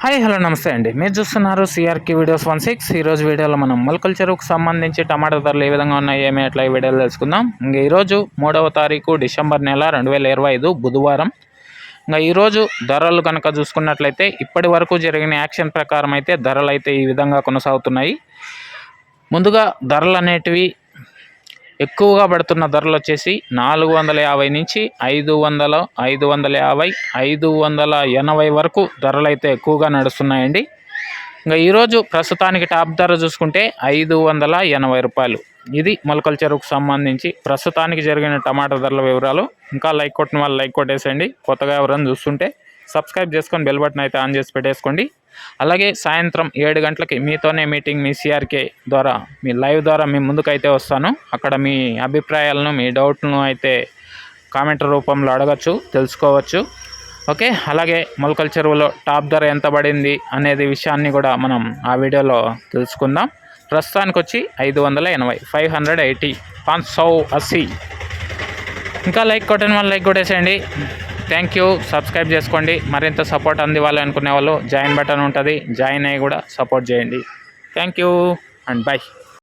Hi hello నమస్తే అండి. మీరు చూస్తున్నారు సిఆర్కే వీడియోస్ 16. ఈరోజు వీడియోలో మనం మొలకల చెరువుకు సంబంధించి టమాటా ధరలు ఏ విధంగా ఉన్నాయి ఏమి అట్లా ఈ వీడియోలో తెలుసుకుందాం. ఇంకా ఈరోజు 3వ తారీఖు డిసెంబర్ నెల 2025 బుధవారం. ఇంకా ఈరోజు ధరలు కనుక చూసుకున్నట్లయితే ఇప్పటి వరకు జరిగిన యాక్షన్ ప్రకారం అయితే ధరలు అయితే ఈ విధంగా కొనసాగుతున్నాయి. ముందుగా ధరలు అనేటివి ఎక్కువగా పడుతున్న ధరలు వచ్చేసి 450 నుంచి 500, 550, 580 వరకు ధరలు అయితే ఎక్కువగా నడుస్తున్నాయండి. ఇంకా ఈరోజు ప్రస్తుతానికి టాప్ ధర చూసుకుంటే 580 రూపాయలు. ఇది మొలకల చెరువుకు సంబంధించి ప్రస్తుతానికి జరిగిన టమాటా ధరల వివరాలు. ఇంకా లైక్ కొట్టిన వాళ్ళు లైక్ కొట్టేసేయండి. కొత్తగా ఎవరైనా చూస్తుంటే సబ్స్క్రైబ్ చేసుకొని బెల్ బటన్ అయితే ఆన్ చేసి పెట్టేసుకోండి. అలాగే సాయంత్రం 7 గంటలకి మీతోనే మీటింగ్ మీ సిఆర్కే ద్వారా మీ లైవ్ ద్వారా మీ ముందుకైతే వస్తాను. అక్కడ మీ అభిప్రాయాలను మీ డౌట్లను అయితే కామెంట్ రూపంలో అడగచ్చు, తెలుసుకోవచ్చు. ఓకే, అలాగే మొలకల చెరువులో టాప్ ధర ఎంత పడింది అనేది విషయాన్ని కూడా మనం ఆ వీడియోలో తెలుసుకుందాం. ప్రస్తుతానికి వచ్చి 580, 580, 580. ఇంకా లైక్ కొట్టిన వాళ్ళు లైక్ కొట్టేసేయండి. Thank you. సబ్స్క్రైబ్ చేసుకోండి. మరింత సపోర్ట్ అందివ్వాలి అనుకునే వాళ్ళు జాయిన్ బటన్ ఉంటుంది, జాయిన్ అయ్యి కూడా సపోర్ట్ చేయండి. Thank you and by.